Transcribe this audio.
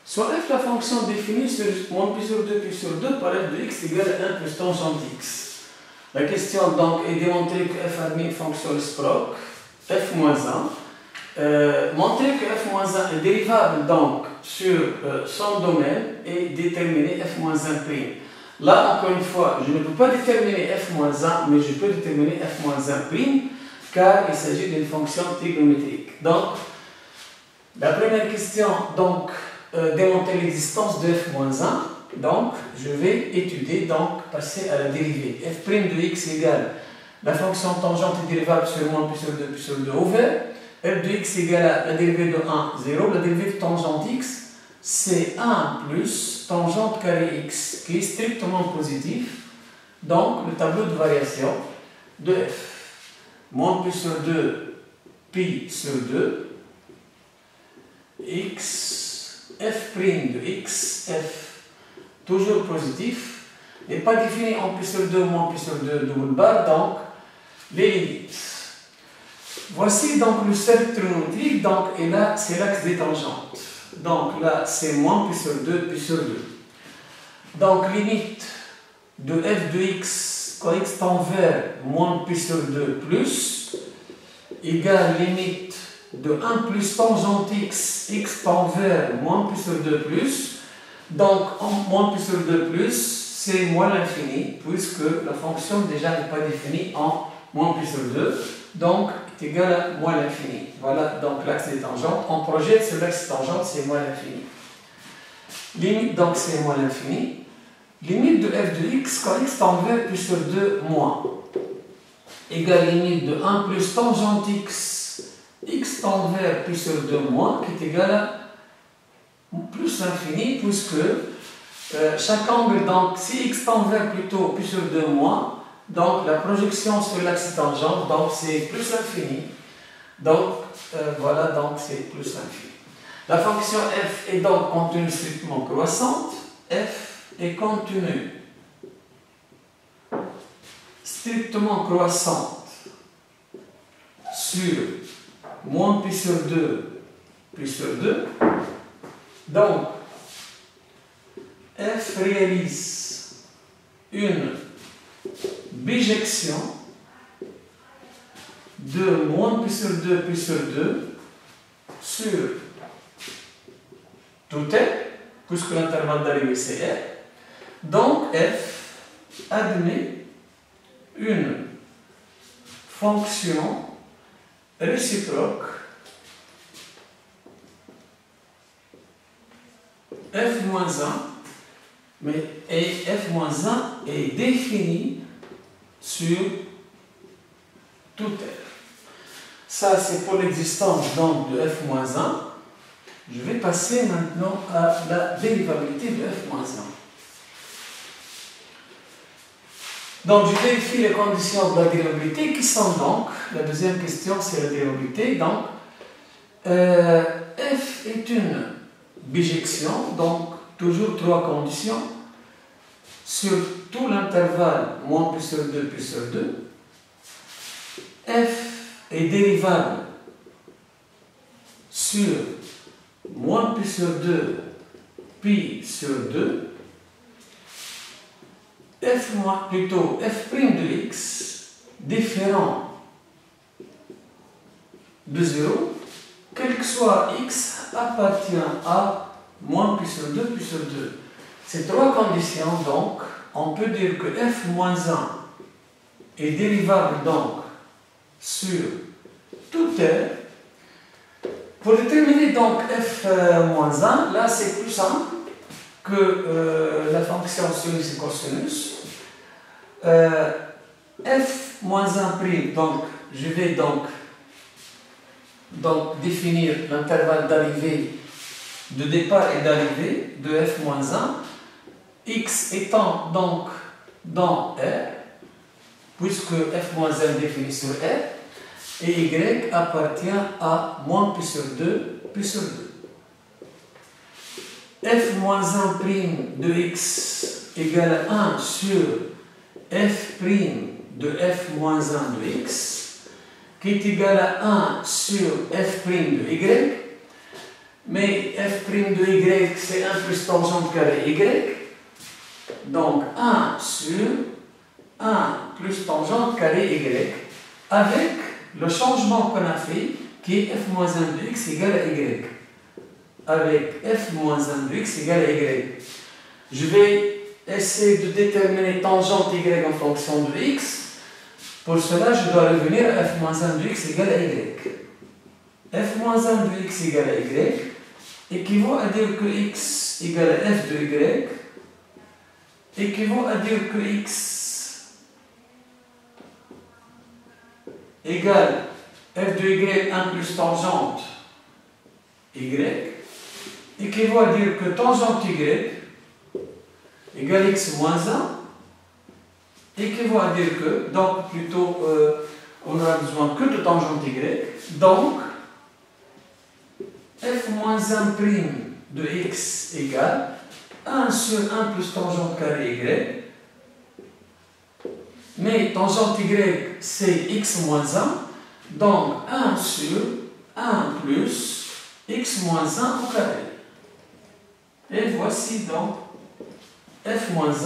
soit f la fonction définie sur moins pi sur 2 pi sur 2 par f de x égale à 1 plus tangente x. La question donc est démontrer que f admet une fonction réciproque, f moins 1. Montrer que f moins 1 est dérivable donc sur son domaine et déterminer f moins 1'. Là, encore une fois, je ne peux pas déterminer f moins 1, mais je peux déterminer f moins 1', car il s'agit d'une fonction trigonométrique. Donc, la première question, donc, démontrer l'existence de f moins 1. Donc, je vais étudier, donc, passer à la dérivée. f' de x égale la fonction tangente est dérivable sur moins pi sur 2 pi sur 2 ouvert. F de x égale à la dérivée de 1, 0. La dérivée de tangente x, c'est 1 plus tangente carré x, qui est strictement positif. Donc, le tableau de variation de f. Moins pi sur 2, pi sur 2, x, f' de x, f, toujours positif, n'est pas défini en pi sur 2, moins pi sur 2, double barre, donc, les limites. Voici donc le cercle trigonométrique, donc, et là, c'est l'axe des tangentes. Donc là, c'est moins pi sur 2, pi sur 2. Donc, limite de f de x, quand x tend vers moins pi sur 2 plus, égale limite de 1 plus tangente x, x tend vers moins pi sur 2 plus. Donc, moins pi sur 2 plus, c'est moins l'infini, puisque la fonction déjà n'est pas définie en moins pi sur 2. Donc, est égal à moins l'infini. Voilà donc l'axe des tangentes. On projette sur l'axe des tangentes, c'est moins l'infini. Limite, donc, c'est moins l'infini. Limite de f de x, quand x tend vers pi sur 2 moins. Égale limite de 1 plus tangente x, x tend vers pi sur 2 moins, qui est égal à plus l'infini, puisque chaque angle, donc, si x tend vers plutôt pi sur 2 moins, donc la projection sur l'axe tangente, donc c'est plus l'infini. Donc voilà, donc c'est plus l'infini. La fonction f est donc contenue strictement croissante. F est contenue strictement croissante sur moins pi sur 2, pi sur 2. Donc, f réalise une bijection de moins pi sur 2, pi sur 2 sur tout R, puisque l'intervalle d'arrivée c'est R. Donc, f admet une fonction réciproque f-1, mais f-1 est défini sur tout R. Ça, c'est pour l'existence donc de f-1. Je vais passer maintenant à la dérivabilité de f-1. Donc, je vérifie les conditions de la dérivabilité qui sont donc, la deuxième question, c'est la dérivabilité. Donc, f est une bijection, donc toujours trois conditions, sur tout l'intervalle moins pi sur 2, pi sur 2. F est dérivable sur moins pi sur 2, pi sur 2. F' de x différent de 0, quel que soit x, appartient à moins pi sur 2, pi sur 2. Ces trois conditions, donc, on peut dire que f-1 est dérivable donc sur tout R. Pour déterminer donc f-1, là c'est plus simple que la fonction sinus et cosinus. f-1', donc je vais donc définir l'intervalle d'arrivée, de départ et d'arrivée de f-1, x étant donc dans R, puisque f-1 est défini sur R, et y appartient à moins pi sur 2, pi sur 2. f-1' de x égale à 1 sur f' de f-1 de x, qui est égal à 1 sur f' de y. mais f' de y, c'est 1 plus tangente carré y. Donc 1 sur 1 plus tangente carré y, avec le changement qu'on a fait, qui est f moins 1 de x égale à y. Avec f moins 1 de x égale à y. Je vais essayer de déterminer tangente y en fonction de x. Pour cela, je dois revenir à f moins 1 de x égale à y. F moins 1 de x égale à y équivaut à dire que x égale à f de y équivaut à dire que x égale f de y 1 plus tangente y équivaut à dire que tangente y égale x moins 1 équivaut à dire que, donc plutôt on aura besoin que de tangente y, donc f moins 1' de x égale 1 sur 1 plus tangente carré y, mais tangente y c'est x moins 1, donc 1 sur 1 plus x moins 1 au carré. Et voici donc f moins 1'.